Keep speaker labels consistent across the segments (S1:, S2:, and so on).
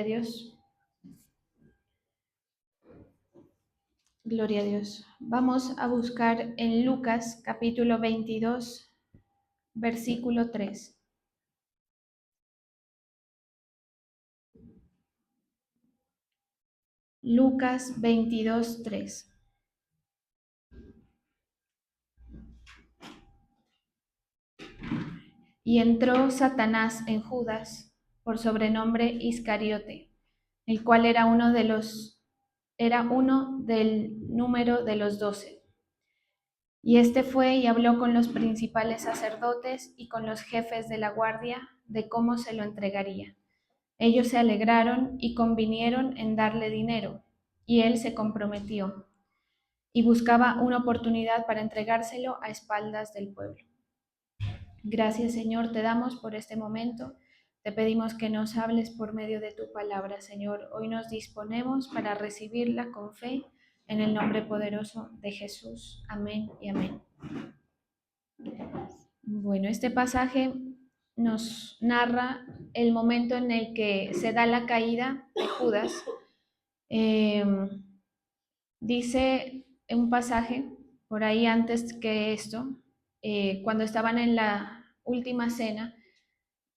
S1: Dios. Gloria a Dios. Vamos a buscar en Lucas capítulo 22, versículo 3. Lucas 22, 3. Y entró Satanás en Judas, por sobrenombre Iscariote, el cual era uno del número de los 12. Y este fue y habló con los principales sacerdotes y con los jefes de la guardia de cómo se lo entregaría. Ellos se alegraron y convinieron en darle dinero, y él se comprometió, y buscaba una oportunidad para entregárselo a espaldas del pueblo. Gracias, Señor, te damos por este momento. Te pedimos que nos hables por medio de tu palabra, Señor. Hoy nos disponemos para recibirla con fe en el nombre poderoso de Jesús. Amén y amén. Bueno, este pasaje nos narra el momento en el que se da la caída de Judas. Dice un pasaje por ahí antes que esto, cuando estaban en la última cena,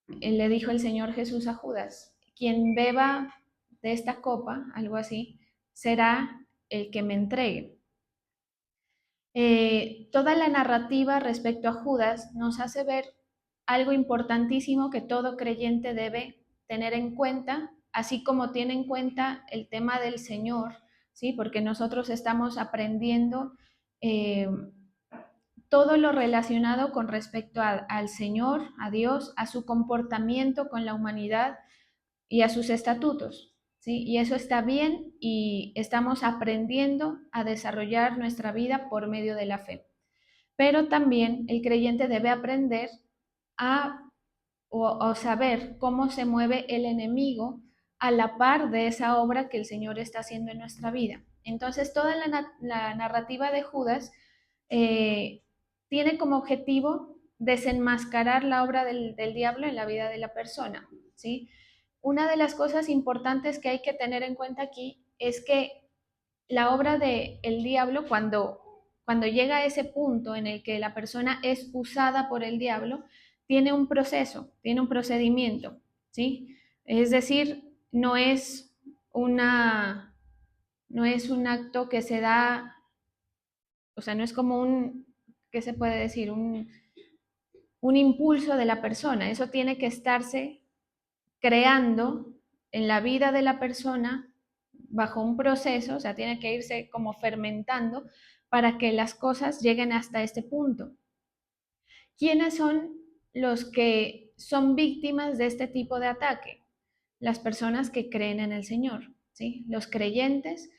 S1: le dijo el Señor Jesús a Judas: quien beba de esta copa, algo así, será el que me entregue. Toda la narrativa respecto a Judas nos hace ver algo importantísimo que todo creyente debe tener en cuenta, así como tiene en cuenta el tema del Señor, ¿sí? Porque nosotros estamos aprendiendo todo lo relacionado con respecto al Señor, a Dios, a su comportamiento con la humanidad y a sus estatutos, ¿sí? Y eso está bien y estamos aprendiendo a desarrollar nuestra vida por medio de la fe. Pero también el creyente debe aprender o saber cómo se mueve el enemigo a la par de esa obra que el Señor está haciendo en nuestra vida. Entonces, toda la narrativa de Judas tiene como objetivo desenmascarar la obra del diablo en la vida de la persona, ¿sí? Una de las cosas importantes que hay que tener en cuenta aquí es que la obra del diablo, cuando llega a ese punto en el que la persona es usada por el diablo, tiene un proceso, tiene un procedimiento, ¿sí? Es decir, no es un acto que se da, o sea, no es como ¿qué se puede decir? Un impulso de la persona. Eso tiene que estarse creando en la vida de la persona bajo un proceso, o sea, tiene que irse como fermentando para que las cosas lleguen hasta este punto. ¿Quiénes son los que son víctimas de este tipo de ataque? Las personas que creen en el Señor, ¿sí? Los creyentes,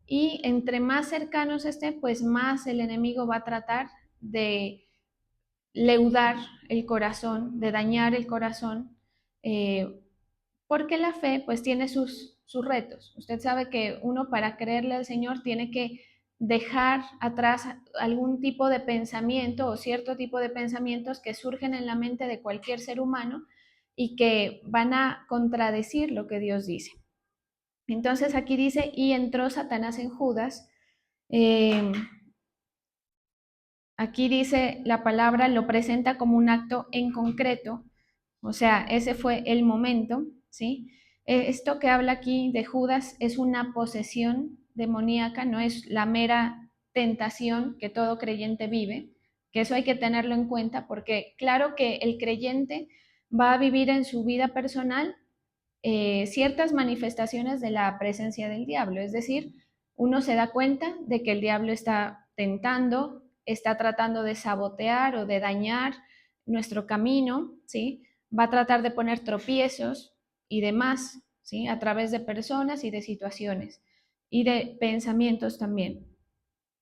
S1: y entre más cercanos estén, pues más el enemigo va a tratar de leudar el corazón, de dañar el corazón, porque la fe pues tiene sus retos. Usted sabe que uno, para creerle al Señor, tiene que dejar atrás algún tipo de pensamiento o cierto tipo de pensamientos que surgen en la mente de cualquier ser humano y que van a contradecir lo que Dios dice. Entonces aquí dice: y entró Satanás en Judas. Aquí dice la palabra, lo presenta como un acto en concreto, o sea, ese fue el momento, ¿sí? Esto que habla aquí de Judas es una posesión demoníaca, no es la mera tentación que todo creyente vive, que eso hay que tenerlo en cuenta, porque claro que el creyente va a vivir en su vida personal ciertas manifestaciones de la presencia del diablo, es decir, uno se da cuenta de que el diablo está tentando, está tratando de sabotear o de dañar nuestro camino, ¿sí? Va a tratar de poner tropiezos y demás, ¿sí? A través de personas y de situaciones y de pensamientos también,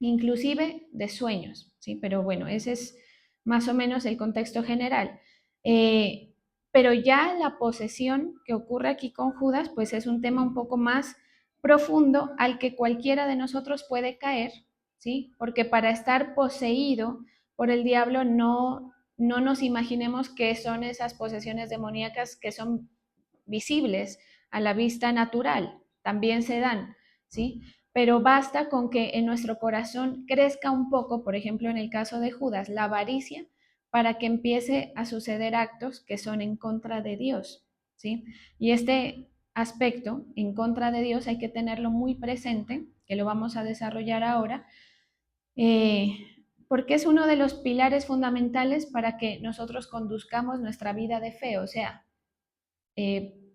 S1: inclusive de sueños, ¿sí? Pero bueno, ese es más o menos el contexto general. Pero ya la posesión que ocurre aquí con Judas, pues es un tema un poco más profundo al que cualquiera de nosotros puede caer, ¿sí? Porque para estar poseído por el diablo no nos imaginemos que son esas posesiones demoníacas que son visibles a la vista natural, también se dan, ¿sí? Pero basta con que en nuestro corazón crezca un poco, por ejemplo, en el caso de Judas, la avaricia, para que empiece a suceder actos que son en contra de Dios, ¿sí? Y este aspecto en contra de Dios hay que tenerlo muy presente, que lo vamos a desarrollar ahora, porque es uno de los pilares fundamentales para que nosotros conduzcamos nuestra vida de fe, o sea,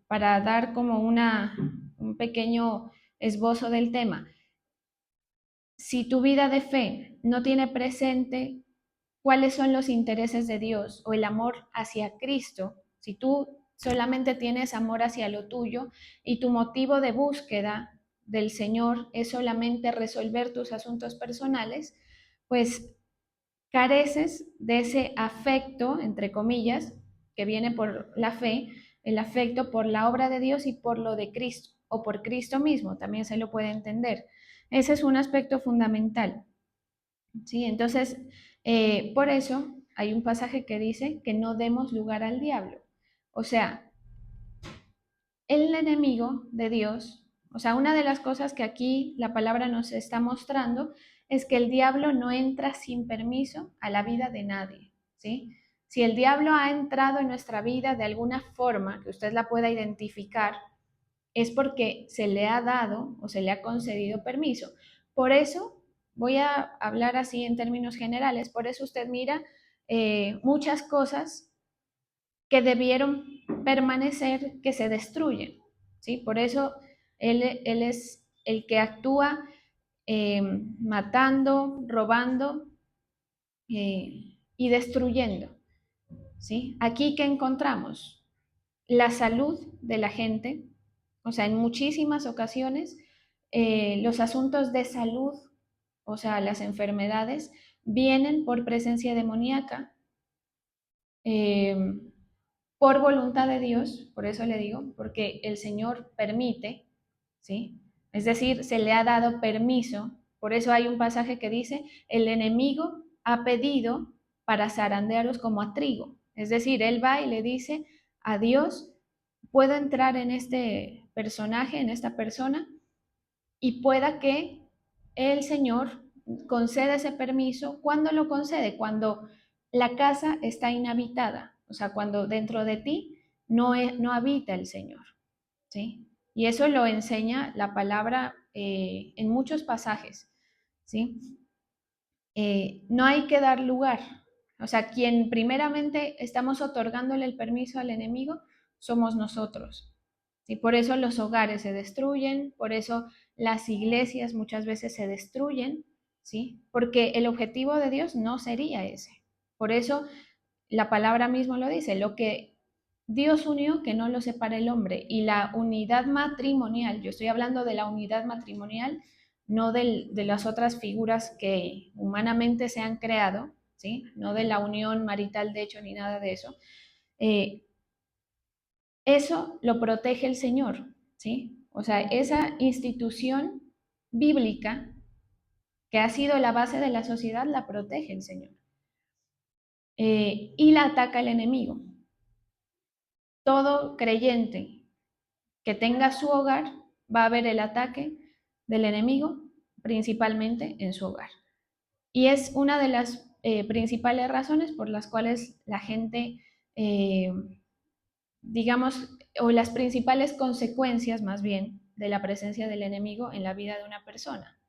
S1: para dar como un pequeño esbozo del tema. Si tu vida de fe no tiene presente cuáles son los intereses de Dios o el amor hacia Cristo, si tú solamente tienes amor hacia lo tuyo y tu motivo de búsqueda del Señor es solamente resolver tus asuntos personales, pues careces de ese afecto, entre comillas, que viene por la fe, el afecto por la obra de Dios y por lo de Cristo, o por Cristo mismo, también se lo puede entender. Ese es un aspecto fundamental, ¿sí? Entonces, por eso hay un pasaje que dice que no demos lugar al diablo. O sea, el enemigo de Dios, o sea, una de las cosas que aquí la palabra nos está mostrando es que el diablo no entra sin permiso a la vida de nadie, ¿sí? Si el diablo ha entrado en nuestra vida de alguna forma que usted la pueda identificar, es porque se le ha dado o se le ha concedido permiso. Por eso, voy a hablar así en términos generales, por eso usted mira muchas cosas que debieron permanecer, que se destruyen, ¿sí? Por eso él es el que actúa matando, robando y destruyendo, ¿sí? Aquí que encontramos la salud de la gente, o sea, en muchísimas ocasiones los asuntos de salud, o sea, las enfermedades, vienen por presencia demoníaca, eh, por voluntad de Dios, por eso le digo, porque el Señor permite, ¿sí? Es decir, se le ha dado permiso. Por eso hay un pasaje que dice, el enemigo ha pedido para zarandearos como a trigo. Es decir, él va y le dice a Dios, puedo entrar en este personaje, en esta persona, y pueda que el Señor conceda ese permiso. ¿Cuándo lo concede? Cuando la casa está inhabitada, o sea, cuando dentro de ti no habita el Señor, ¿sí? Y eso lo enseña la palabra en muchos pasajes, ¿sí? No hay que dar lugar. O sea, quien primeramente estamos otorgándole el permiso al enemigo somos nosotros. ¿Sí? Por eso los hogares se destruyen, por eso las iglesias muchas veces se destruyen, ¿sí? Porque el objetivo de Dios no sería ese. Por eso la palabra mismo lo dice, lo que Dios unió, que no lo separe el hombre. Y la unidad matrimonial, yo estoy hablando de la unidad matrimonial, no de las otras figuras que humanamente se han creado, ¿sí? No de la unión marital de hecho ni nada de eso. Eh, Eso lo protege el Señor, ¿sí? O sea, esa institución bíblica que ha sido la base de la sociedad la protege el Señor. Y la ataca el enemigo. Todo creyente que tenga su hogar va a ver el ataque del enemigo principalmente en su hogar. Y es una de las principales razones por las cuales la gente, eh, digamos, o las principales consecuencias más bien de la presencia del enemigo en la vida de una persona,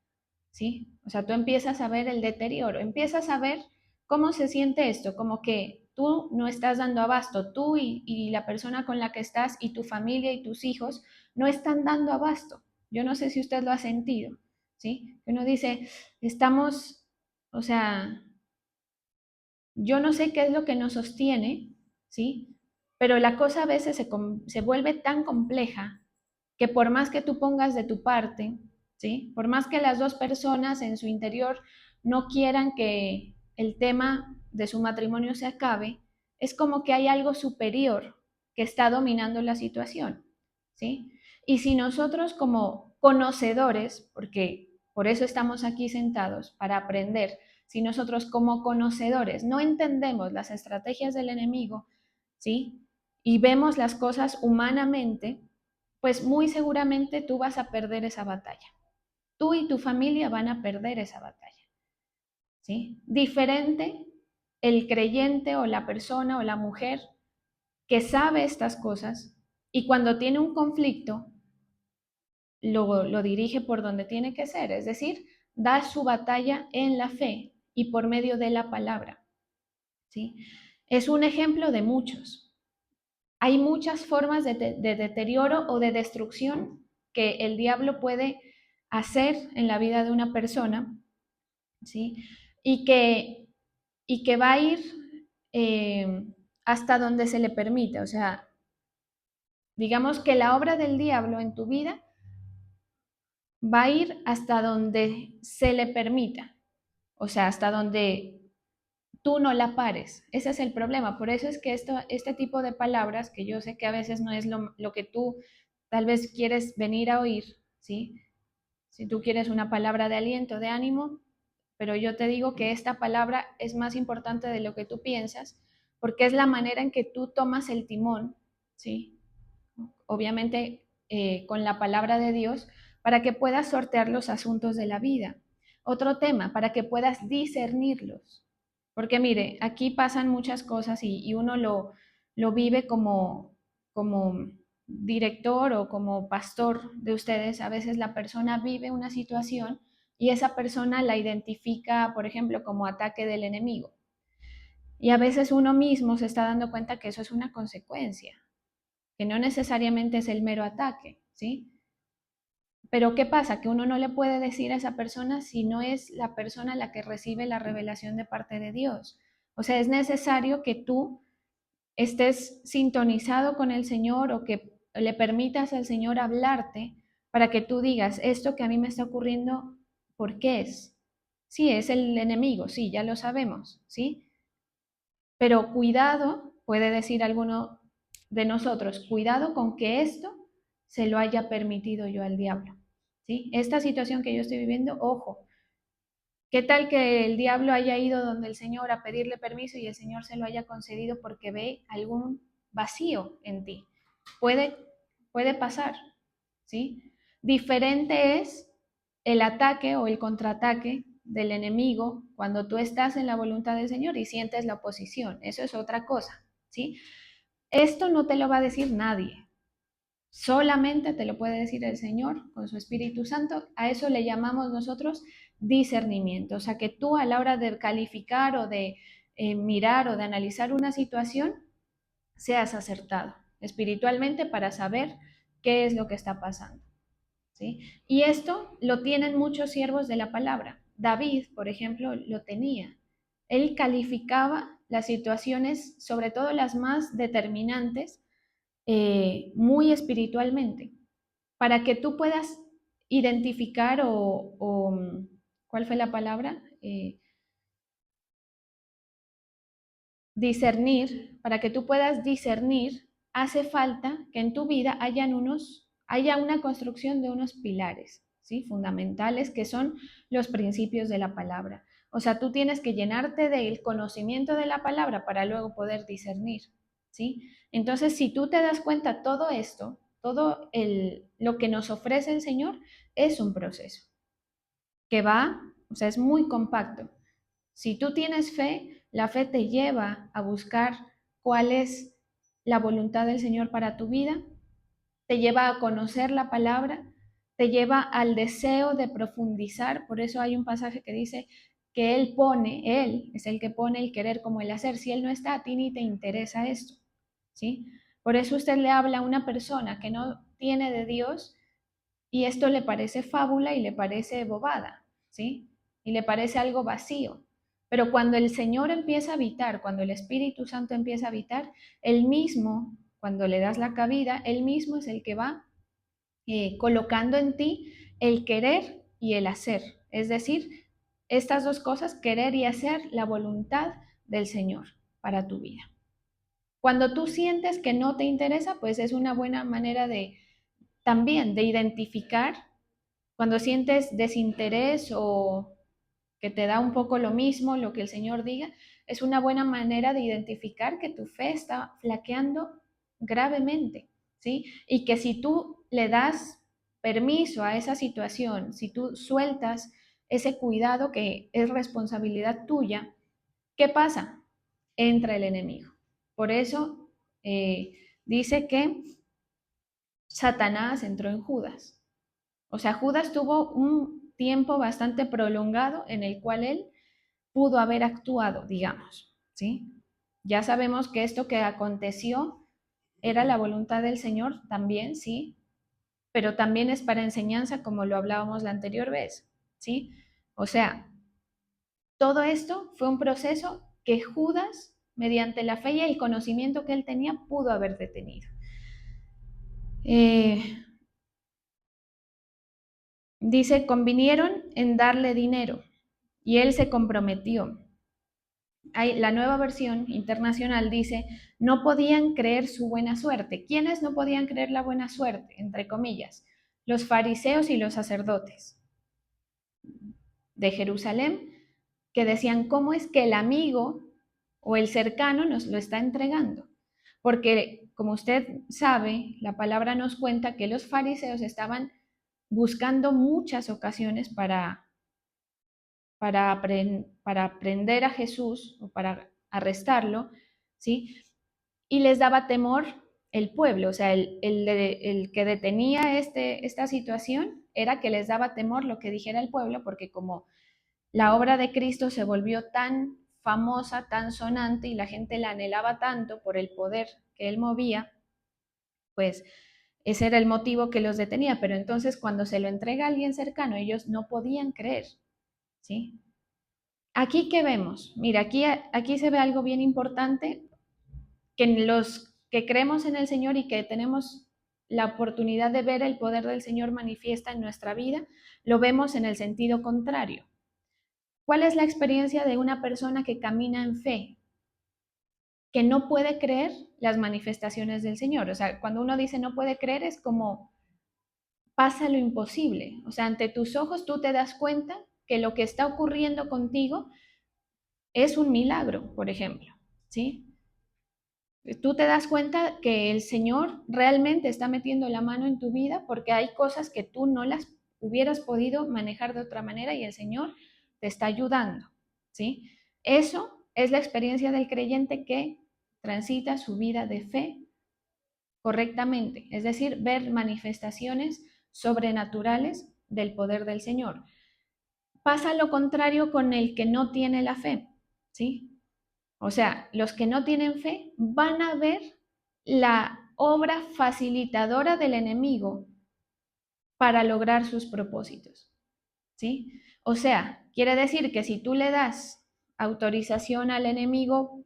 S1: ¿sí? O sea, tú empiezas a ver el deterioro, empiezas a ver cómo se siente esto, como que tú no estás dando abasto, tú y la persona con la que estás y tu familia y tus hijos no están dando abasto. Yo no sé si usted lo ha sentido, ¿sí? Uno dice, estamos, o sea, yo no sé qué es lo que nos sostiene, ¿sí? Pero la cosa a veces se vuelve tan compleja que por más que tú pongas de tu parte, ¿sí? Por más que las dos personas en su interior no quieran que el tema de su matrimonio se acabe, es como que hay algo superior que está dominando la situación, ¿sí? Y si nosotros como conocedores, porque por eso estamos aquí sentados, para aprender, si nosotros como conocedores no entendemos las estrategias del enemigo, ¿sí? Y vemos las cosas humanamente, pues muy seguramente tú vas a perder esa batalla. Tú y tu familia van a perder esa batalla, ¿sí? Diferente el creyente o la persona o la mujer que sabe estas cosas y cuando tiene un conflicto lo dirige por donde tiene que ser, es decir, da su batalla en la fe y por medio de la palabra, ¿sí? Es un ejemplo de muchos. Hay muchas formas de deterioro o de destrucción que el diablo puede hacer en la vida de una persona, ¿sí? Y que, y que va a ir eh, hasta donde se le permite. O sea, digamos que la obra del diablo en tu vida va a ir hasta donde se le permita, o sea, hasta donde tú no la pares. Ese es el problema. Por eso es que este tipo de palabras, que yo sé que a veces no es lo que tú tal vez quieres venir a oír, ¿sí? Si tú quieres una palabra de aliento, de ánimo, pero yo te digo que esta palabra es más importante de lo que tú piensas, porque es la manera en que tú tomas el timón, ¿sí? Obviamente con la palabra de Dios, para que puedas sortear los asuntos de la vida. Otro tema, para que puedas discernirlos. Porque mire, aquí pasan muchas cosas y uno lo vive como director o como pastor de ustedes. A veces la persona vive una situación y esa persona la identifica, por ejemplo, como ataque del enemigo. Y a veces uno mismo se está dando cuenta que eso es una consecuencia, que no necesariamente es el mero ataque, ¿sí? Pero ¿qué pasa? Que uno no le puede decir a esa persona si no es la persona la que recibe la revelación de parte de Dios. O sea, es necesario que tú estés sintonizado con el Señor o que le permitas al Señor hablarte para que tú digas, esto que a mí me está ocurriendo, ¿por qué es? Sí, es el enemigo, sí, ya lo sabemos, ¿sí? Pero cuidado, puede decir alguno de nosotros, cuidado con que esto se lo haya permitido yo al diablo, ¿sí? Esta situación que yo estoy viviendo, ojo, ¿qué tal que el diablo haya ido donde el Señor a pedirle permiso y el Señor se lo haya concedido porque ve algún vacío en ti? Puede, puede pasar, ¿sí? Diferente es el ataque o el contraataque del enemigo cuando tú estás en la voluntad del Señor y sientes la oposición. Eso es otra cosa, ¿sí? Esto no te lo va a decir nadie. Solamente te lo puede decir el Señor con su Espíritu Santo. A eso le llamamos nosotros discernimiento. O sea, que tú a la hora de calificar o de mirar o de analizar una situación, seas acertado espiritualmente para saber qué es lo que está pasando, ¿sí? Y esto lo tienen muchos siervos de la palabra. David, por ejemplo, lo tenía. Él calificaba las situaciones, sobre todo las más determinantes, muy espiritualmente, para que tú puedas identificar ¿cuál fue la palabra? Discernir, para que tú puedas discernir, hace falta que en tu vida haya una construcción de unos pilares, ¿sí? Fundamentales, que son los principios de la palabra. O sea, tú tienes que llenarte del conocimiento de la palabra para luego poder discernir, ¿sí? Entonces, si tú te das cuenta, todo esto, lo que nos ofrece el Señor es un proceso que va, o sea, es muy compacto. Si tú tienes fe, la fe te lleva a buscar cuál es la voluntad del Señor para tu vida, te lleva a conocer la palabra, te lleva al deseo de profundizar. Por eso hay un pasaje que dice que Él es el que pone el querer como el hacer. Si Él no está, a ti ni te interesa esto, ¿sí? Por eso usted le habla a una persona que no tiene de Dios y esto le parece fábula y le parece bobada, ¿sí? Y le parece algo vacío. Pero cuando el Señor empieza a habitar, cuando el Espíritu Santo empieza a habitar, Él mismo, cuando le das la cabida, Él mismo es el que va colocando en ti el querer y el hacer. Es decir, estas dos cosas, querer y hacer la voluntad del Señor para tu vida. Cuando tú sientes que no te interesa, pues es una buena manera de también de identificar cuando sientes desinterés o que te da un poco lo mismo lo que el Señor diga, es una buena manera de identificar que tu fe está flaqueando gravemente, ¿sí? Y que si tú le das permiso a esa situación, si tú sueltas ese cuidado que es responsabilidad tuya, ¿qué pasa? Entra el enemigo. Por eso dice que Satanás entró en Judas. O sea, Judas tuvo un tiempo bastante prolongado en el cual él pudo haber actuado, digamos, ¿sí? Ya sabemos que esto que aconteció era la voluntad del Señor también, ¿sí? Pero también es para enseñanza, como lo hablábamos la anterior vez, ¿sí? O sea, todo esto fue un proceso que Judas, mediante la fe y el conocimiento que él tenía, pudo haber detenido. Dice, convinieron en darle dinero y él se comprometió. La nueva versión internacional dice, no podían creer su buena suerte. ¿Quiénes no podían creer la buena suerte? Entre comillas, los fariseos y los sacerdotes de Jerusalén, que decían, ¿cómo es que el amigo o el cercano nos lo está entregando? Porque, como usted sabe, la palabra nos cuenta que los fariseos estaban buscando muchas ocasiones para prender a Jesús o para arrestarlo, ¿sí? Y les daba temor el pueblo, o sea, el que detenía esta situación era que les daba temor lo que dijera el pueblo, porque como la obra de Cristo se volvió tan famosa, tan sonante y la gente la anhelaba tanto por el poder que él movía, pues ese era el motivo que los detenía. Pero entonces cuando se lo entrega a alguien cercano, ellos no podían creer, ¿sí? Aquí, ¿qué vemos? Mira, aquí se ve algo bien importante, que los que creemos en el Señor y que tenemos la oportunidad de ver el poder del Señor manifiesta en nuestra vida, lo vemos en el sentido contrario. ¿Cuál es la experiencia de una persona que camina en fe, que no puede creer las manifestaciones del Señor? O sea, cuando uno dice no puede creer es como pasa lo imposible. O sea, ante tus ojos tú te das cuenta que lo que está ocurriendo contigo es un milagro, por ejemplo, ¿sí? Tú te das cuenta que el Señor realmente está metiendo la mano en tu vida porque hay cosas que tú no las hubieras podido manejar de otra manera y el Señor te está ayudando, ¿sí? Eso es la experiencia del creyente que transita su vida de fe correctamente, es decir, ver manifestaciones sobrenaturales del poder del Señor. Pasa lo contrario con el que no tiene la fe, ¿sí? O sea, los que no tienen fe van a ver la obra facilitadora del enemigo para lograr sus propósitos, ¿sí? O sea, quiere decir que si tú le das autorización al enemigo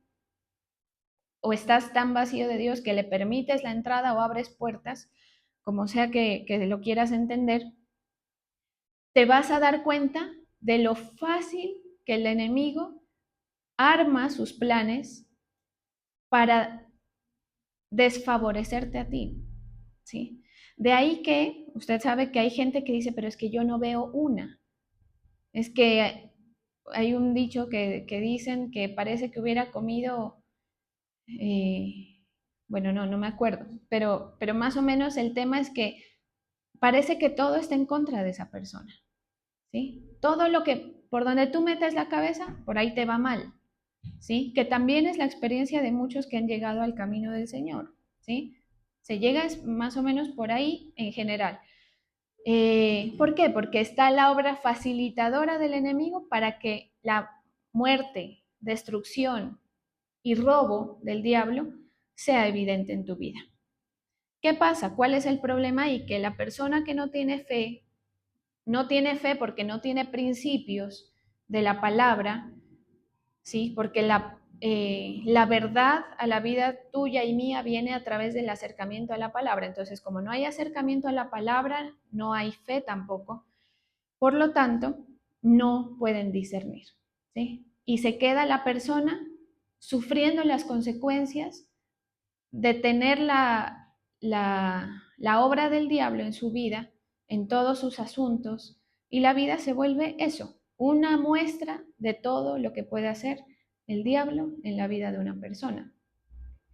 S1: o estás tan vacío de Dios que le permites la entrada o abres puertas, como sea que lo quieras entender, te vas a dar cuenta de lo fácil que el enemigo arma sus planes para desfavorecerte a ti, ¿sí? De ahí que usted sabe que hay gente que dice, pero es que yo no veo una. Es que hay un dicho que dicen que parece que hubiera comido, bueno, no me acuerdo, pero más o menos el tema es que parece que todo está en contra de esa persona, ¿sí? Todo lo que, por donde tú metes la cabeza, por ahí te va mal, ¿sí? Que también es la experiencia de muchos que han llegado al camino del Señor, ¿sí? Se llega más o menos por ahí en general. ¿Por qué? Porque está la obra facilitadora del enemigo para que la muerte, destrucción y robo del diablo sea evidente en tu vida. ¿Qué pasa? ¿Cuál es el problema ahí? Que la persona que no tiene fe porque no tiene principios de la palabra, ¿sí? Porque la verdad a la vida tuya y mía viene a través del acercamiento a la palabra. Entonces, como no hay acercamiento a la palabra, no hay fe tampoco. Por lo tanto, no pueden discernir, ¿sí? Y se queda la persona sufriendo las consecuencias de tener la obra del diablo en su vida, en todos sus asuntos, y la vida se vuelve eso, una muestra de todo lo que puede hacer el diablo en la vida de una persona,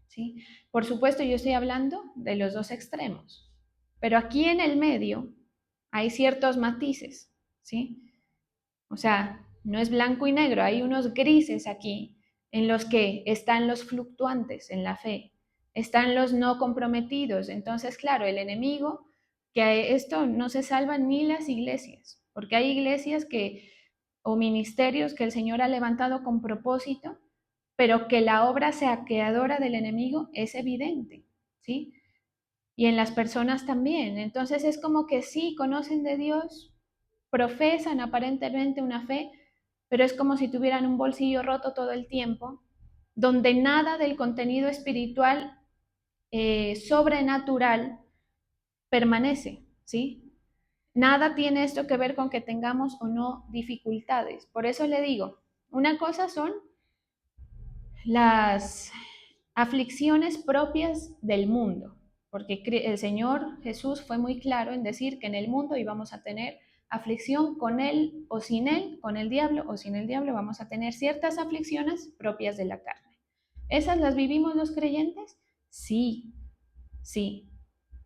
S1: ¿sí? Por supuesto, yo estoy hablando de los dos extremos, Pero aquí en el medio hay ciertos matices, ¿sí? O sea, no es blanco y negro, hay unos grises aquí en los que están los fluctuantes en la fe, están los no comprometidos. Entonces, claro, el enemigo, que a esto no se salvan ni las iglesias, porque hay iglesias que, o ministerios que el Señor ha levantado con propósito, pero que la obra saqueadora del enemigo es evidente, ¿sí? Y en las personas también. Entonces es como que sí, conocen de Dios, profesan aparentemente una fe, pero es como si tuvieran un bolsillo roto todo el tiempo, donde nada del contenido espiritual sobrenatural permanece, ¿sí? Nada tiene esto que ver con que tengamos o no dificultades. Por eso le digo, una cosa son las aflicciones propias del mundo, porque el Señor Jesús fue muy claro en decir que en el mundo íbamos a tener aflicción con él o sin él, con el diablo o sin el diablo, vamos a tener ciertas aflicciones propias de la carne. ¿Esas las vivimos los creyentes? Sí, sí,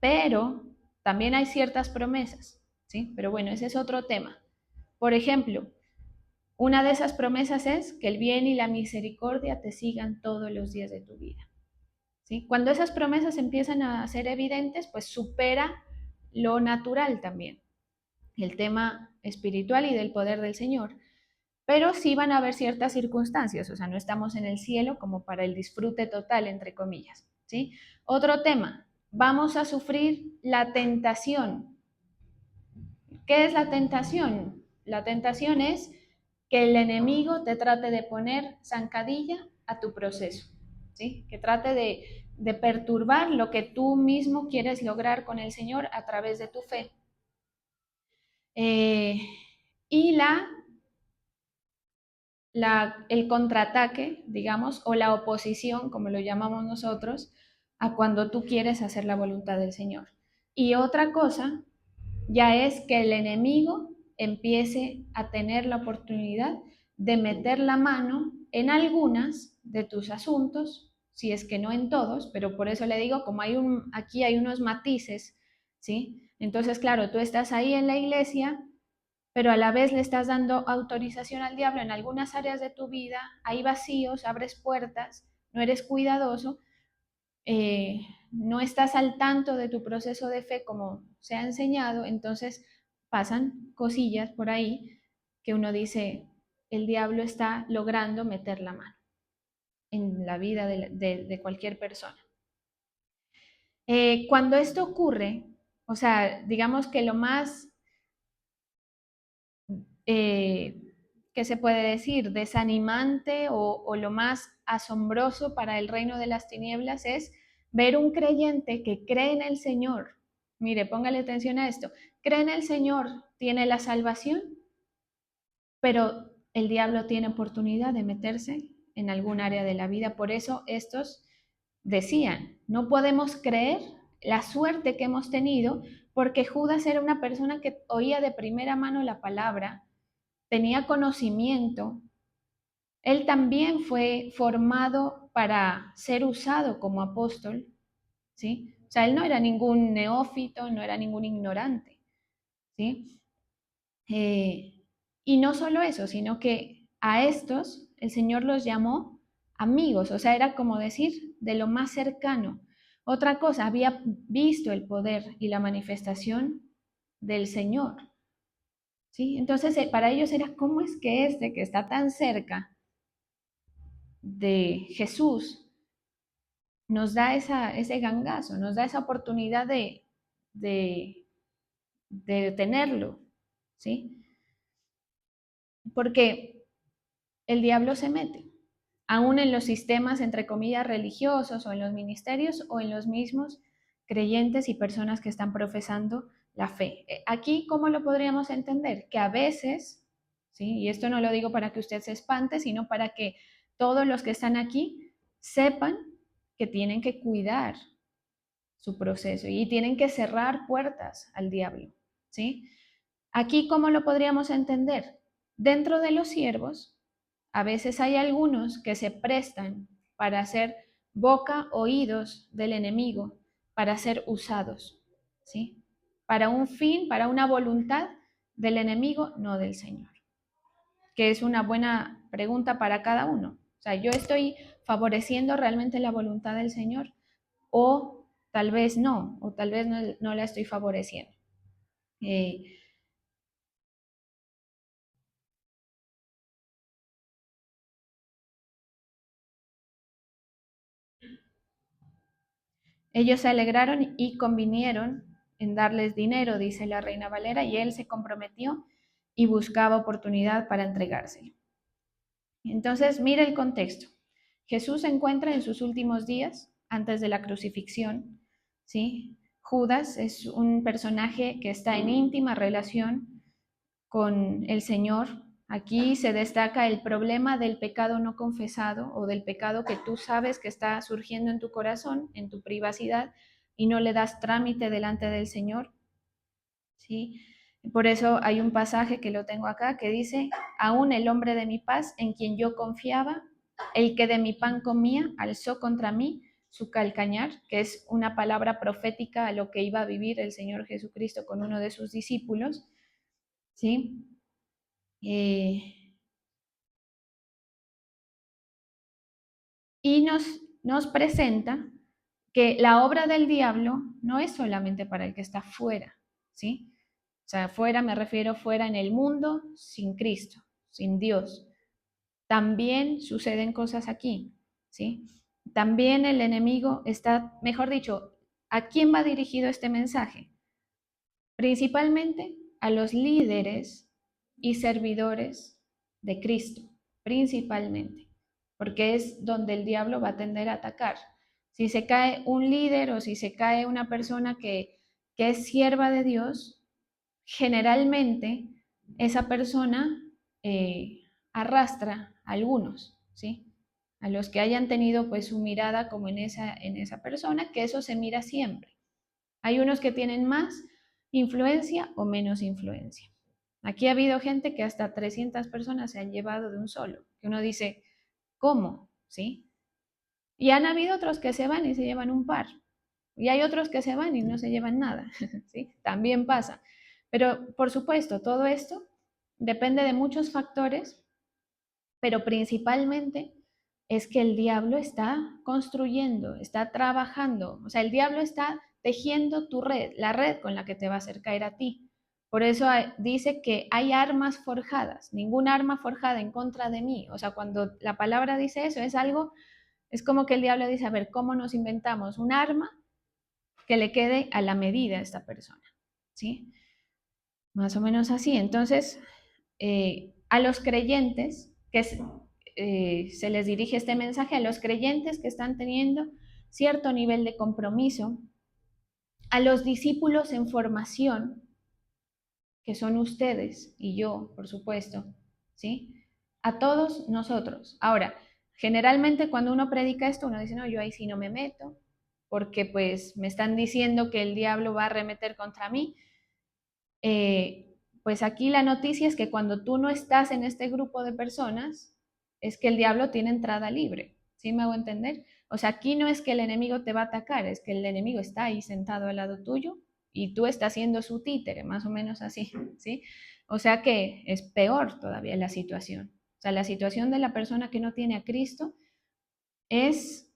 S1: pero también hay ciertas promesas, ¿sí? Pero bueno, ese es otro tema. Por ejemplo, una de esas promesas es que el bien y la misericordia te sigan todos los días de tu vida. ¿Sí? Cuando esas promesas empiezan a ser evidentes, pues supera lo natural también, el tema espiritual y del poder del Señor. Pero sí van a haber ciertas circunstancias, o sea, no estamos en el cielo como para el disfrute total, entre comillas. ¿Sí? Otro tema, vamos a sufrir la tentación. ¿Qué es la tentación? La tentación es que el enemigo te trate de poner zancadilla a tu proceso, ¿sí? Que trate de perturbar lo que tú mismo quieres lograr con el Señor a través de tu fe. Y el contraataque, digamos, o la oposición, como lo llamamos nosotros, a cuando tú quieres hacer la voluntad del Señor. Y otra cosa ya es que el enemigo empiece a tener la oportunidad de meter la mano en algunas de tus asuntos, si es que no en todos, pero por eso le digo, como aquí hay unos matices, ¿sí? Entonces, claro, tú estás ahí en la iglesia, pero a la vez le estás dando autorización al diablo en algunas áreas de tu vida, hay vacíos, abres puertas, no eres cuidadoso, no estás al tanto de tu proceso de fe como se ha enseñado, entonces pasan cosillas por ahí que uno dice, el diablo está logrando meter la mano en la vida de cualquier persona. Cuando esto ocurre, o sea, digamos que lo más, eh, ¿qué se puede decir? Desanimante o lo más asombroso para el reino de las tinieblas es ver un creyente que cree en el Señor. Mire, póngale atención a esto. Cree en el Señor, tiene la salvación, pero el diablo tiene oportunidad de meterse en algún área de la vida. Por eso estos decían, no podemos creer la suerte que hemos tenido, porque Judas era una persona que oía de primera mano la palabra, tenía conocimiento, él también fue formado para ser usado como apóstol, ¿sí? O sea, él no era ningún neófito, no era ningún ignorante, ¿sí? Y no solo eso, sino que a estos el Señor los llamó amigos, o sea, era como decir de lo más cercano. Otra cosa, había visto el poder y la manifestación del Señor, ¿sí? Entonces, para ellos era, ¿cómo es que este que está tan cerca de Jesús nos da ese gangazo, nos da esa oportunidad de, de tenerlo, ¿sí? Porque el diablo se mete, aún en los sistemas, entre comillas, religiosos o en los ministerios o en los mismos creyentes y personas que están profesando la fe. Aquí, ¿cómo lo podríamos entender? Que a veces, ¿sí? Y esto no lo digo para que usted se espante, sino para que todos los que están aquí sepan que tienen que cuidar su proceso y tienen que cerrar puertas al diablo, ¿sí? Aquí, ¿cómo lo podríamos entender? Dentro de los siervos, a veces hay algunos que se prestan para ser boca, oídos del enemigo, para ser usados, ¿sí? para un fin, para una voluntad del enemigo, no del Señor. Que es una buena pregunta para cada uno. O sea, ¿yo estoy favoreciendo realmente la voluntad del Señor? O tal vez no, o tal vez no la estoy favoreciendo. Ellos se alegraron y convinieron en darles dinero, dice la Reina Valera, y él se comprometió y buscaba oportunidad para entregárselo. Entonces, mira el contexto. Jesús se encuentra en sus últimos días, antes de la crucifixión, ¿sí? Judas es un personaje que está en íntima relación con el Señor. Aquí se destaca el problema del pecado no confesado o del pecado que tú sabes que está surgiendo en tu corazón, en tu privacidad, y no le das trámite delante del Señor, ¿sí? Por eso hay un pasaje que lo tengo acá que dice, aún el hombre de mi paz, en quien yo confiaba, el que de mi pan comía, alzó contra mí su calcañar, que es una palabra profética a lo que iba a vivir el Señor Jesucristo con uno de sus discípulos, ¿sí? Eh, y nos presenta que la obra del diablo no es solamente para el que está fuera, ¿sí? O sea, fuera me refiero fuera en el mundo sin Cristo, sin Dios. También suceden cosas aquí, ¿sí? También el enemigo está, mejor dicho, ¿a quién va dirigido este mensaje? Principalmente a los líderes y servidores de Cristo, principalmente, porque es donde el diablo va a tender a atacar. Si se cae un líder o si se cae una persona que es sierva de Dios, generalmente esa persona arrastra a algunos, ¿sí? A los que hayan tenido pues su mirada como en esa persona, que eso se mira siempre. Hay unos que tienen más influencia o menos influencia. Aquí ha habido gente que hasta 300 personas se han llevado de un solo, que uno dice, ¿cómo? ¿Sí? Y han habido otros que se van y se llevan un par. Y hay otros que se van y no se llevan nada, ¿sí? También pasa. Pero, por supuesto, todo esto depende de muchos factores, pero principalmente es que el diablo está construyendo, está trabajando, o sea, el diablo está tejiendo tu red, la red con la que te va a hacer caer a ti. Por eso dice que hay armas forjadas, ninguna arma forjada en contra de mí. O sea, cuando la palabra dice eso, es algo, es como que el diablo dice, a ver, ¿cómo nos inventamos un arma que le quede a la medida a esta persona? ¿Sí? Más o menos así. Entonces, a los creyentes, se les dirige este mensaje a los creyentes que están teniendo cierto nivel de compromiso, a los discípulos en formación, que son ustedes y yo, por supuesto, ¿sí? A todos nosotros. Ahora, generalmente cuando uno predica esto, uno dice, no, yo ahí sí no me meto, porque pues me están diciendo que el diablo va a arremeter contra mí. Pues aquí la noticia es que cuando tú no estás en este grupo de personas, es que el diablo tiene entrada libre, ¿sí me hago entender? O sea, aquí no es que el enemigo te va a atacar, es que el enemigo está ahí sentado al lado tuyo y tú estás siendo su títere, más o menos así, ¿sí? O sea que es peor todavía la situación. O sea, la situación de la persona que no tiene a Cristo es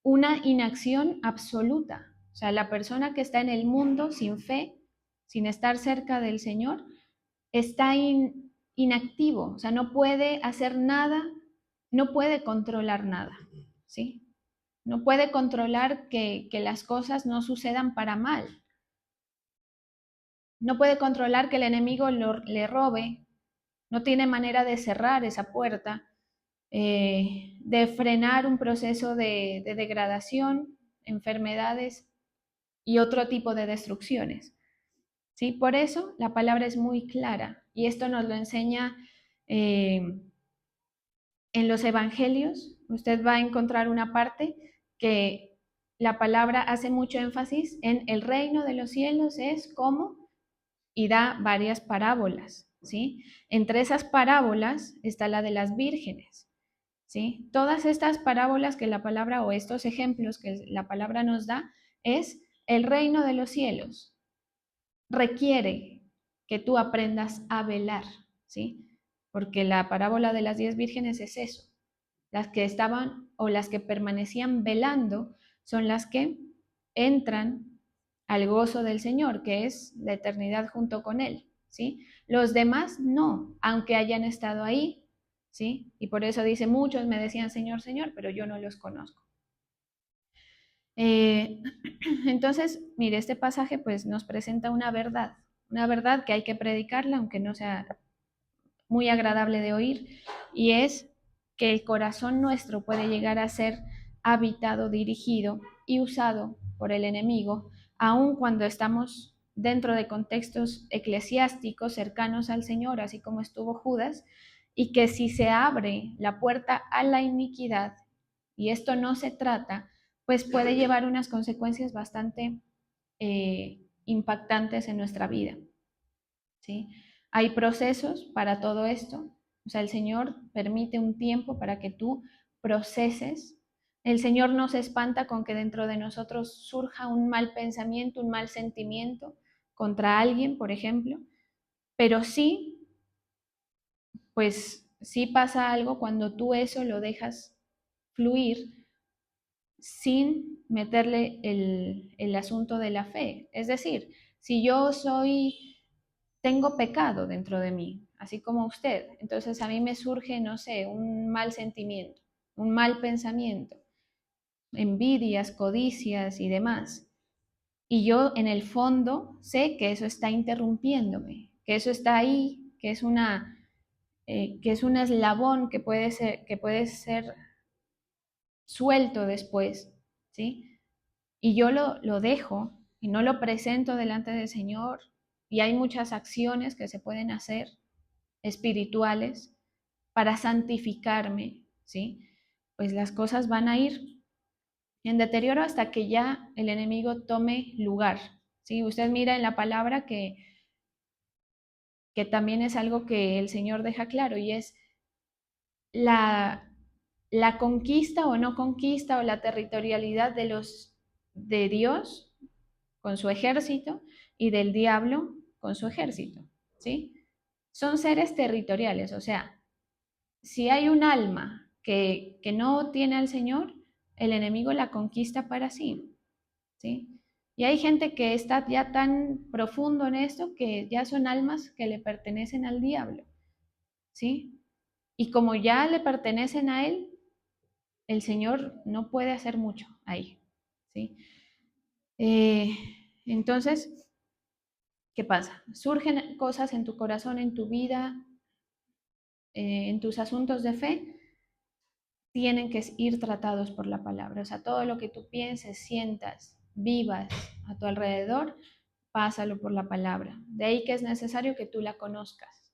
S1: una inacción absoluta. O sea, la persona que está en el mundo sin fe, sin estar cerca del Señor, está inactivo, o sea, no puede hacer nada, no puede controlar nada, ¿sí? No puede controlar que las cosas no sucedan para mal. No puede controlar que el enemigo le robe, no tiene manera de cerrar esa puerta, de frenar un proceso de degradación, enfermedades y otro tipo de destrucciones. ¿Sí? Por eso la palabra es muy clara y esto nos lo enseña en los evangelios. Usted va a encontrar una parte que la palabra hace mucho énfasis en el reino de los cielos es como y da varias parábolas, ¿sí? Entre esas parábolas está la de las vírgenes, ¿sí? Todas estas parábolas que la palabra o estos ejemplos que la palabra nos da es el reino de los cielos. requiere que tú aprendas a velar, ¿sí? Porque la parábola de las 10 vírgenes es eso. Las que estaban o las que permanecían velando son las que entran al gozo del Señor, que es la eternidad junto con Él, ¿sí? Los demás no, aunque hayan estado ahí, ¿sí? Y por eso dice, muchos me decían Señor, Señor, pero yo no los conozco. Eh, entonces, mire, este pasaje pues nos presenta una verdad que hay que predicarla, aunque no sea muy agradable de oír, y es que el corazón nuestro puede llegar a ser habitado, dirigido y usado por el enemigo, aun cuando estamos dentro de contextos eclesiásticos cercanos al Señor, así como estuvo Judas, y que si se abre la puerta a la iniquidad, y esto no se trata, pues puede llevar unas consecuencias bastante impactantes en nuestra vida, ¿sí? Hay procesos para todo esto, o sea, el Señor permite un tiempo para que tú proceses. El Señor no se espanta con que dentro de nosotros surja un mal pensamiento, un mal sentimiento contra alguien, por ejemplo, pero sí, pues sí pasa algo cuando tú eso lo dejas fluir sin meterle el asunto de la fe. Es decir, si yo tengo pecado dentro de mí, así como usted, entonces a mí me surge, no sé, un mal sentimiento, un mal pensamiento, envidias, codicias y demás. Y yo en el fondo sé que eso está interrumpiéndome, que eso está ahí, que es un eslabón que puede ser suelto después, ¿sí? Y yo lo dejo y no lo presento delante del Señor. Y hay muchas acciones que se pueden hacer espirituales para santificarme, ¿sí? Pues las cosas van a ir en deterioro hasta que ya el enemigo tome lugar, ¿sí? Usted mira en la palabra que también es algo que el Señor deja claro y es la, la conquista o no conquista o la territorialidad de Dios con su ejército y del diablo con su ejército, ¿sí? Son seres territoriales, o sea, si hay un alma que no tiene al Señor, el enemigo la conquista para sí, ¿sí? Y hay gente que está ya tan profundo en esto que ya son almas que le pertenecen al diablo, ¿sí? Y como ya le pertenecen a él, el Señor no puede hacer mucho ahí, ¿sí? Eh, entonces, ¿qué pasa? Surgen cosas en tu corazón, en tu vida, en tus asuntos de fe, tienen que ir tratados por la palabra. O sea, todo lo que tú pienses, sientas, vivas a tu alrededor, pásalo por la palabra. De ahí que es necesario que tú la conozcas,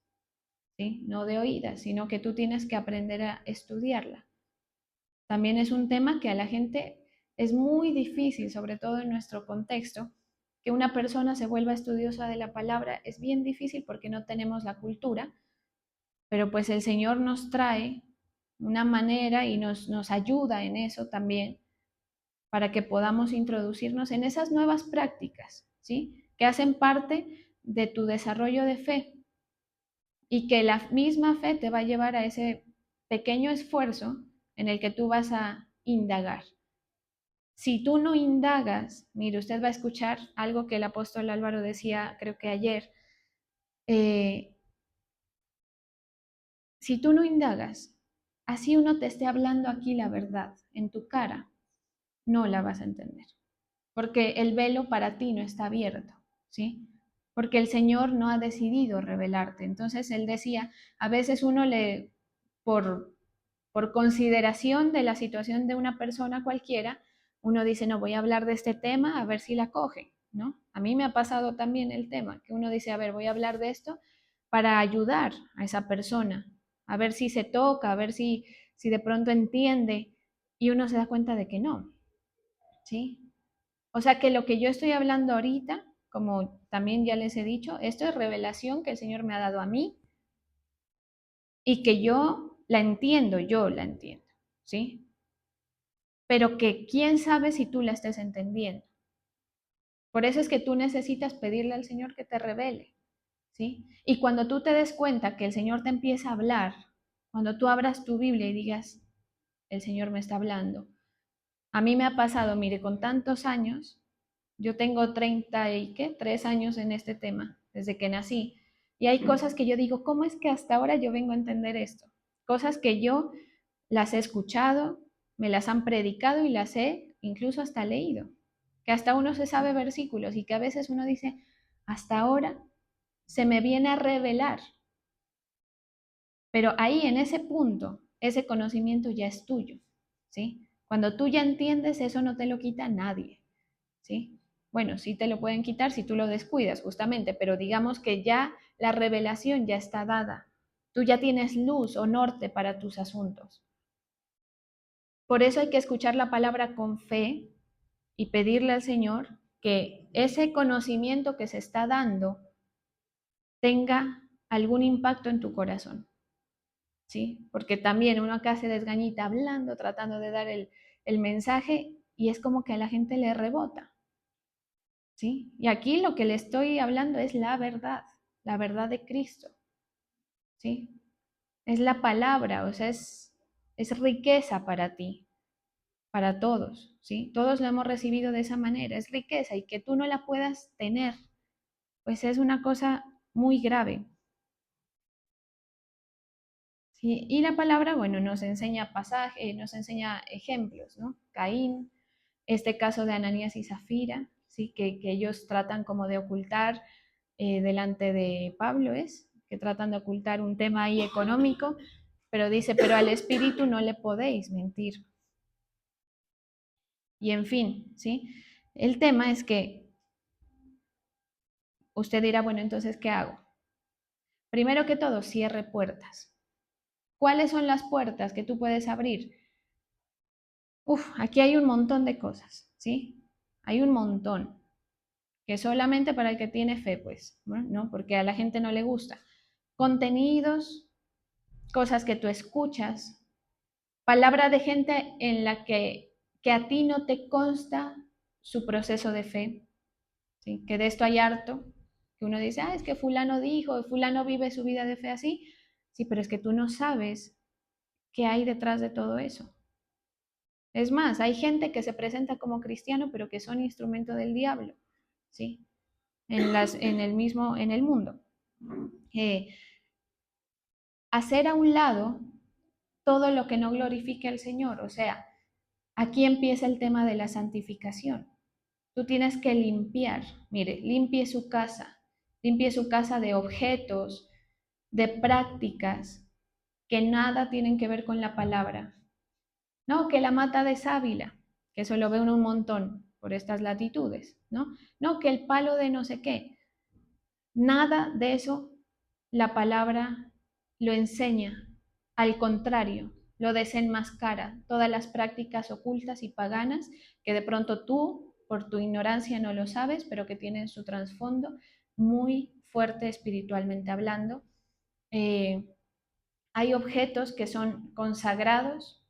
S1: ¿sí? No de oídas, sino que tú tienes que aprender a estudiarla. También es un tema que a la gente es muy difícil, sobre todo en nuestro contexto, que una persona se vuelva estudiosa de la palabra. Es bien difícil porque no tenemos la cultura, pero pues el Señor nos trae una manera y nos ayuda en eso también para que podamos introducirnos en esas nuevas prácticas, ¿sí? Que hacen parte de tu desarrollo de fe y que la misma fe te va a llevar a ese pequeño esfuerzo en el que tú vas a indagar. Si tú no indagas, mire, usted va a escuchar algo que el apóstol Álvaro decía, creo que ayer, eh, si tú no indagas, así uno te esté hablando aquí la verdad en tu cara, no la vas a entender, porque el velo para ti no está abierto, ¿sí? Porque el Señor no ha decidido revelarte. Entonces Él decía, a veces uno por, por consideración de la situación de una persona cualquiera, uno dice, no, voy a hablar de este tema a ver si la coge, ¿no? A mí me ha pasado también el tema, que uno dice, a ver, voy a hablar de esto para ayudar a esa persona, a ver si se toca, a ver si de pronto entiende, y uno se da cuenta de que no, ¿sí? O sea que lo que yo estoy hablando ahorita, como también ya les he dicho, esto es revelación que el Señor me ha dado a mí y que yo la entiendo, ¿sí? Pero que quién sabe si tú la estés entendiendo, Por eso es que tú necesitas pedirle al Señor que te revele, ¿sí? Y cuando tú te des cuenta que el Señor te empieza a hablar, cuando tú abras tu Biblia y digas, el Señor me está hablando. A mí me ha pasado, mire, con tantos años, yo tengo 30 y ¿qué? 3 años en este tema, desde que nací. Y hay cosas que yo digo, ¿cómo es que hasta ahora yo vengo a entender esto? Cosas que yo las he escuchado, me las han predicado y las he incluso hasta leído. Que hasta uno se sabe versículos y que a veces uno dice, hasta ahora se me viene a revelar. Pero ahí en ese punto, ese conocimiento ya es tuyo, ¿sí? Cuando tú ya entiendes, eso no te lo quita nadie, ¿sí? Bueno, sí te lo pueden quitar si tú lo descuidas, justamente, pero digamos que ya la revelación ya está dada. Tú ya tienes luz o norte para tus asuntos. Por eso hay que escuchar la palabra con fe y pedirle al Señor que ese conocimiento que se está dando tenga algún impacto en tu corazón, ¿sí? Porque también uno acá se desgañita hablando, tratando de dar el mensaje y es como que a la gente le rebota, ¿sí? Y aquí lo que le estoy hablando es la verdad de Cristo, ¿sí? Es la palabra, o sea, es riqueza para ti, para todos, ¿sí? Todos lo hemos recibido de esa manera, es riqueza y que tú no la puedas tener, pues es una cosa muy grave. ¿Sí? Y la palabra, bueno, nos enseña pasajes, nos enseña ejemplos, ¿no? Caín, este caso de Ananías y Zafira, ¿sí? Que ellos tratan como de ocultar delante de Pablo, que tratan de ocultar un tema ahí económico, pero dice, pero al espíritu no le podéis mentir. Y en fin, ¿sí? El tema es que usted dirá, bueno, entonces, ¿qué hago? Primero que todo, cierre puertas. ¿Cuáles son las puertas que tú puedes abrir? Aquí hay un montón de cosas, ¿sí? Hay un montón, que solamente para el que tiene fe, pues, ¿no? Porque a la gente no le gusta. Contenidos, cosas que tú escuchas, palabra de gente en la que a ti no te consta su proceso de fe, ¿sí? Que de esto hay harto, que uno dice, es que fulano dijo, fulano vive su vida de fe así, sí, pero es que tú no sabes qué hay detrás de todo eso. Es más, hay gente que se presenta como cristiano, pero que son instrumento del diablo, ¿sí? En el mundo. Eh, Hacer a un lado todo lo que no glorifique al Señor. O sea, aquí empieza el tema de la santificación. Tú tienes que limpiar, mire, limpie su casa de objetos, de prácticas que nada tienen que ver con la palabra. No, que la mata de sábila, que eso lo ve uno un montón por estas latitudes, ¿no? No, que el palo de no sé qué. Nada de eso la palabra lo enseña. Al contrario, lo desenmascara. Todas las prácticas ocultas y paganas que de pronto tú, por tu ignorancia, no lo sabes, pero que tienen su trasfondo muy fuerte espiritualmente hablando. Hay objetos que son consagrados,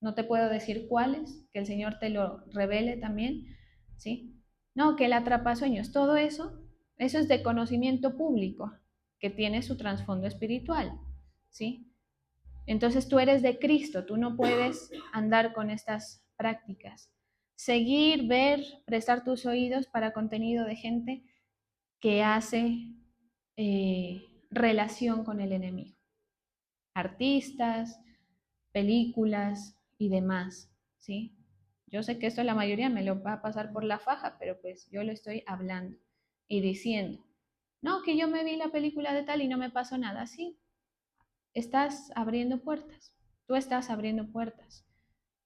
S1: no te puedo decir cuáles, que el Señor te lo revele también, ¿sí? No, que el atrapasueños, todo eso es de conocimiento público, que tiene su trasfondo espiritual, ¿sí? Entonces tú eres de Cristo, tú no puedes andar con estas prácticas. Seguir, ver, prestar tus oídos para contenido de gente que hace relación con el enemigo. Artistas, películas y demás, ¿sí? Yo sé que esto la mayoría me lo va a pasar por la faja, pero pues yo lo estoy hablando y diciendo, no, que yo me vi la película de tal y no me pasó nada, sí, estás abriendo puertas, tú estás abriendo puertas,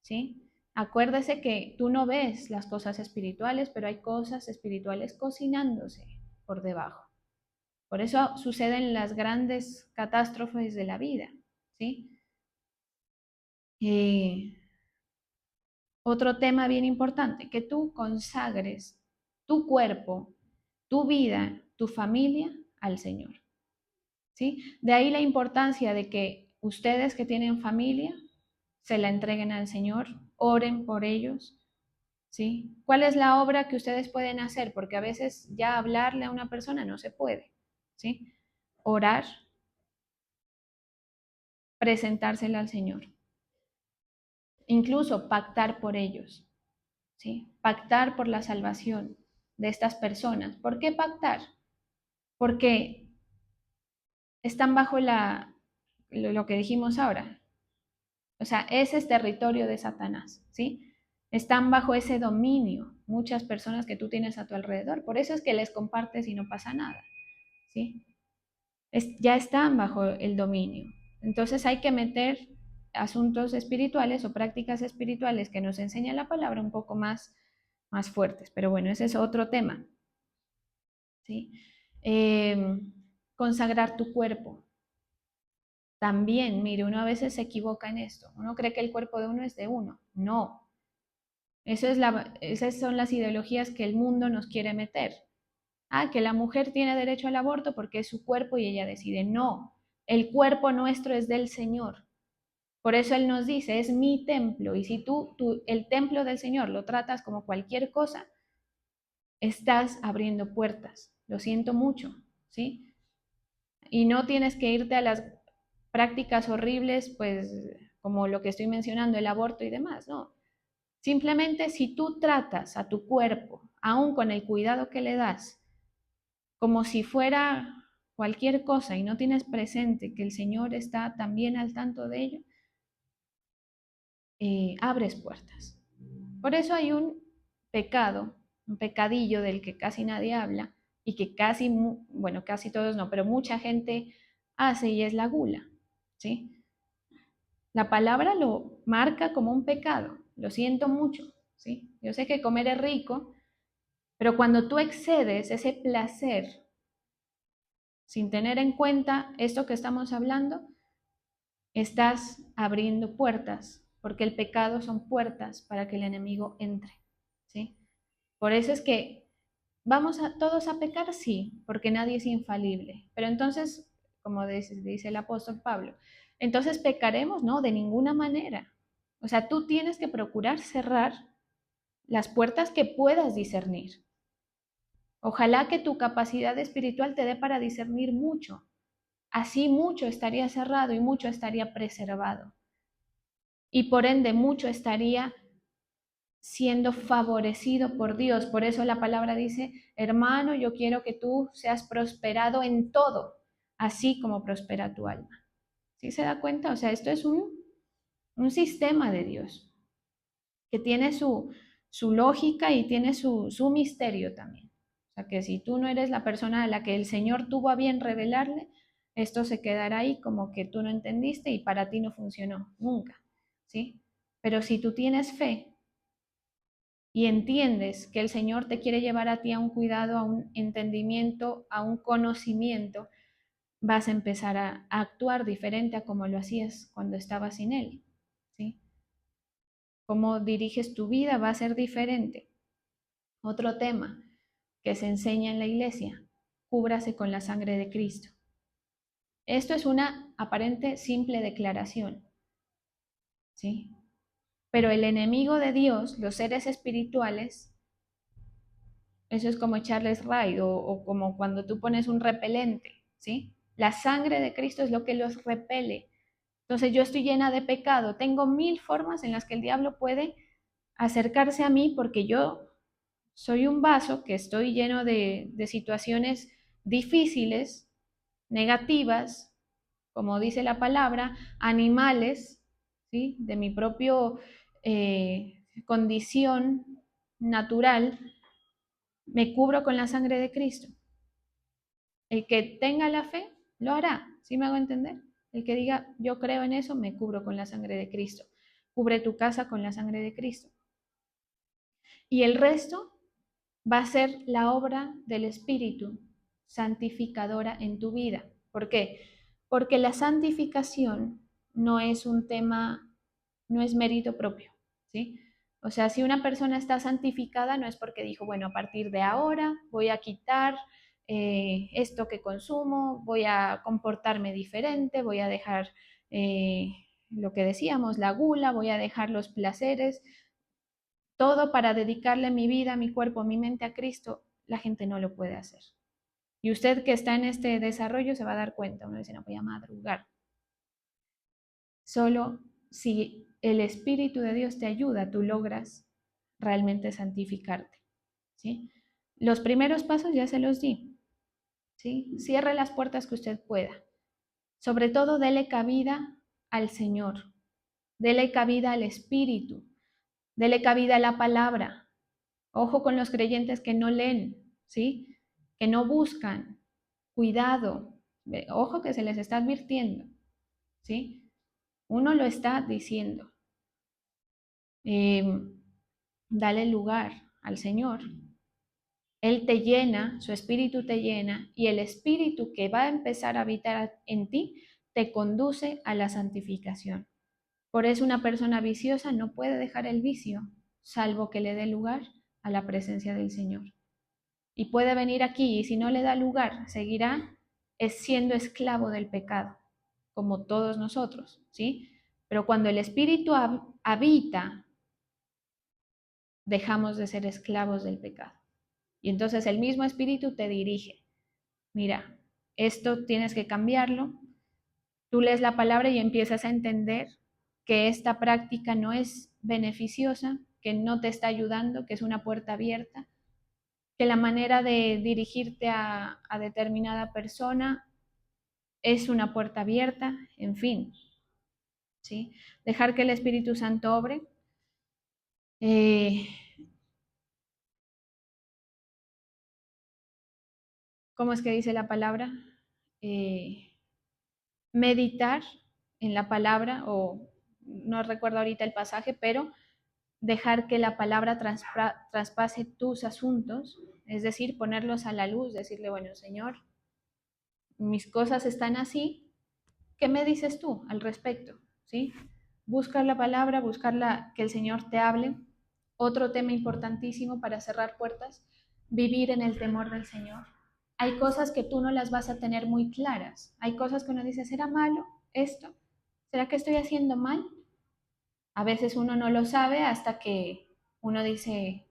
S1: ¿sí? Acuérdese que tú no ves las cosas espirituales, pero hay cosas espirituales cocinándose por debajo. Por eso suceden las grandes catástrofes de la vida, ¿sí? Otro tema bien importante, que tú consagres tu cuerpo, tu vida, tu familia al Señor. ¿Sí? De ahí la importancia de que ustedes que tienen familia se la entreguen al Señor, oren por ellos, ¿sí? ¿Cuál es la obra que ustedes pueden hacer? Porque a veces ya hablarle a una persona no se puede, ¿sí? Orar, presentársela al Señor, incluso pactar por ellos, ¿sí? Pactar por la salvación de estas personas. ¿Por qué pactar? Porque están bajo lo que dijimos ahora. O sea, ese es territorio de Satanás, ¿sí? Están bajo ese dominio muchas personas que tú tienes a tu alrededor. Por eso es que les compartes y no pasa nada, ¿sí? Ya están bajo el dominio. Entonces hay que meter asuntos espirituales o prácticas espirituales que nos enseña la palabra un poco más fuertes. Pero bueno, ese es otro tema, ¿sí? Eh, consagrar tu cuerpo. También, mire, uno a veces se equivoca en esto. Uno cree que el cuerpo de uno es de uno. No. Esas son las ideologías que el mundo nos quiere meter. Ah, que la mujer tiene derecho al aborto porque es su cuerpo y ella decide. No, el cuerpo nuestro es del Señor. Por eso Él nos dice, es mi templo. Y si tú el templo del Señor lo tratas como cualquier cosa, estás abriendo puertas. Lo siento mucho, ¿sí? Y no tienes que irte a las prácticas horribles, pues como lo que estoy mencionando, el aborto y demás, no. Simplemente si tú tratas a tu cuerpo, aún con el cuidado que le das, como si fuera cualquier cosa y no tienes presente que el Señor está también al tanto de ello, abres puertas. Por eso hay un pecado, un pecadillo del que casi nadie habla y que casi, bueno, casi todos no, pero mucha gente hace y es la gula, ¿sí? La palabra lo marca como un pecado, lo siento mucho, ¿sí? Yo sé que comer es rico, pero cuando tú excedes ese placer sin tener en cuenta esto que estamos hablando, estás abriendo puertas, porque el pecado son puertas para que el enemigo entre, ¿sí? Por eso es que vamos a todos a pecar, sí, porque nadie es infalible. Pero entonces, como dice el apóstol Pablo, entonces pecaremos, no, de ninguna manera. O sea, tú tienes que procurar cerrar las puertas que puedas discernir. Ojalá que tu capacidad espiritual te dé para discernir mucho. Así mucho estaría cerrado y mucho estaría preservado. Y por ende mucho estaría siendo favorecido por Dios. Por eso la palabra dice, hermano, yo quiero que tú seas prosperado en todo, así como prospera tu alma. ¿Sí se da cuenta? O sea, esto es un sistema de Dios que tiene su lógica y tiene su misterio también. O sea, que si tú no eres la persona a la que el Señor tuvo a bien revelarle, esto se quedará ahí como que tú no entendiste y para ti no funcionó nunca, ¿sí? Pero si tú tienes fe y entiendes que el Señor te quiere llevar a ti a un cuidado, a un entendimiento, a un conocimiento, vas a empezar a actuar diferente a como lo hacías cuando estabas sin Él, ¿sí? Cómo diriges tu vida va a ser diferente. Otro tema que se enseña en la iglesia, cúbrase con la sangre de Cristo. Esto es una aparente simple declaración, ¿sí? Pero el enemigo de Dios, los seres espirituales, eso es como echarles raid o como cuando tú pones un repelente, ¿sí? La sangre de Cristo es lo que los repele. Entonces yo estoy llena de pecado, tengo 1000 formas en las que el diablo puede acercarse a mí porque yo soy un vaso que estoy lleno de situaciones difíciles, negativas, como dice la palabra, animales, ¿sí? De mi propio condición natural, me cubro con la sangre de Cristo. El que tenga la fe, lo hará, ¿sí me hago entender? El que diga, yo creo en eso, me cubro con la sangre de Cristo. Cubre tu casa con la sangre de Cristo. Y el resto va a ser la obra del Espíritu santificadora en tu vida. ¿Por qué? Porque la santificación no es un tema, no es mérito propio, ¿sí? O sea, si una persona está santificada no es porque dijo, bueno, a partir de ahora voy a quitar esto que consumo, voy a comportarme diferente, voy a dejar lo que decíamos, la gula, voy a dejar los placeres. todo para dedicarle mi vida, mi cuerpo, mi mente a Cristo, la gente no lo puede hacer. Y usted que está en este desarrollo se va a dar cuenta, uno dice, no voy a madrugar. Solo si el Espíritu de Dios te ayuda, tú logras realmente santificarte, ¿sí? Los primeros pasos ya se los di, ¿sí? Cierre las puertas que usted pueda. Sobre todo, dele cabida al Señor, dele cabida al Espíritu, dele cabida a la palabra. Ojo con los creyentes que no leen, ¿sí? Que no buscan. Cuidado. Ojo que se les está advirtiendo, ¿sí? Uno lo está diciendo. Dale lugar al Señor. Él te llena, su espíritu te llena, y el espíritu que va a empezar a habitar en ti te conduce a la santificación. Por eso una persona viciosa no puede dejar el vicio, salvo que le dé lugar a la presencia del Señor. Y puede venir aquí y si no le da lugar, seguirá siendo esclavo del pecado, como todos nosotros, ¿sí? Pero cuando el Espíritu habita, dejamos de ser esclavos del pecado. Y entonces el mismo Espíritu te dirige. Mira, esto tienes que cambiarlo. Tú lees la palabra y empiezas a entender que esta práctica no es beneficiosa, que no te está ayudando, que es una puerta abierta, que la manera de dirigirte a determinada persona es una puerta abierta, en fin, ¿sí? Dejar que el Espíritu Santo obre. ¿Cómo es que dice la palabra? Meditar en la palabra, o no recuerdo ahorita el pasaje, pero dejar que la palabra traspase tus asuntos, es decir, ponerlos a la luz, decirle, bueno, Señor, mis cosas están así, ¿qué me dices tú al respecto? ¿Sí? Buscar la palabra, que el Señor te hable. Otro tema importantísimo para cerrar puertas, vivir en el temor del Señor. Hay cosas que tú no las vas a tener muy claras. Hay cosas que uno dice, ¿será malo esto? ¿Será que estoy haciendo mal? A veces uno no lo sabe hasta que uno dice,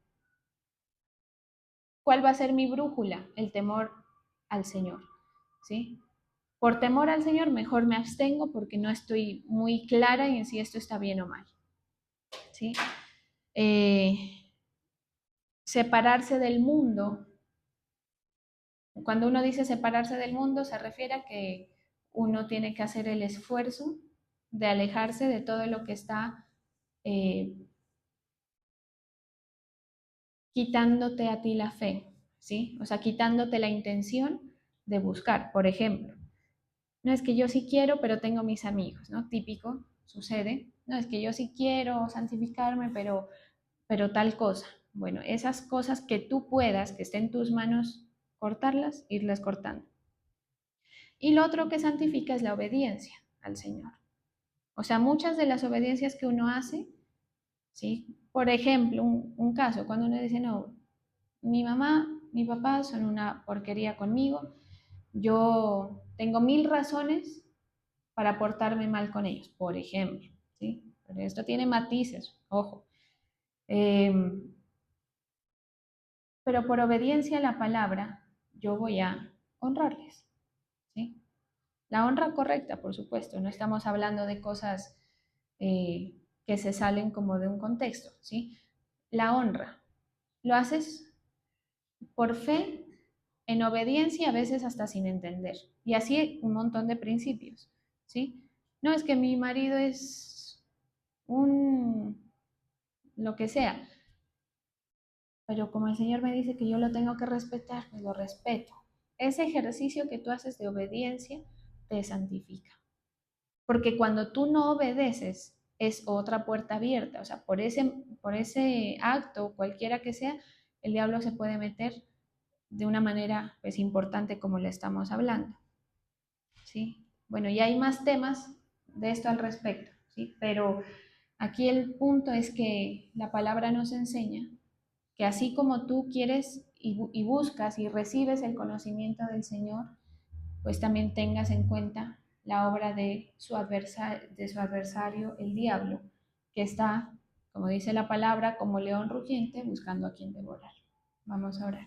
S1: ¿cuál va a ser mi brújula? El temor al Señor, ¿sí? Por temor al Señor, mejor me abstengo porque no estoy muy clara en si esto está bien o mal, ¿sí? Separarse del mundo. Cuando uno dice separarse del mundo, se refiere a que uno tiene que hacer el esfuerzo de alejarse de todo lo que está eh, quitándote a ti la fe, ¿sí? O sea, quitándote la intención de buscar. Por ejemplo, no es que yo sí quiero, pero tengo mis amigos, ¿no? Típico, sucede. No es que yo sí quiero santificarme, pero tal cosa. Bueno, esas cosas que tú puedas, que estén en tus manos, cortarlas, irlas cortando. Y lo otro que santifica es la obediencia al Señor. O sea, muchas de las obediencias que uno hace, ¿sí? Por ejemplo, un caso, cuando uno dice, no, mi mamá, mi papá son una porquería conmigo, yo tengo 1000 razones para portarme mal con ellos, por ejemplo, ¿sí? Pero esto tiene matices, ojo. Eh, pero por obediencia a la palabra, yo voy a honrarles, ¿sí? La honra correcta, por supuesto, no estamos hablando de cosas que se salen como de un contexto, ¿sí? La honra, lo haces por fe, en obediencia, a veces hasta sin entender. Y así un montón de principios, ¿sí? No es que mi marido es un lo que sea, pero como el Señor me dice que yo lo tengo que respetar, pues lo respeto. Ese ejercicio que tú haces de obediencia te santifica. Porque cuando tú no obedeces, es otra puerta abierta. O sea, por ese acto, cualquiera que sea, el diablo se puede meter de una manera pues importante como le estamos hablando, ¿sí? Bueno, y hay más temas de esto al respecto, ¿sí? Pero aquí el punto es que la palabra nos enseña que así como tú quieres y buscas y recibes el conocimiento del Señor, pues también tengas en cuenta la obra de su adversario, el diablo, que está como dice la palabra, como león rugiente buscando a quien devorar. Vamos a orar.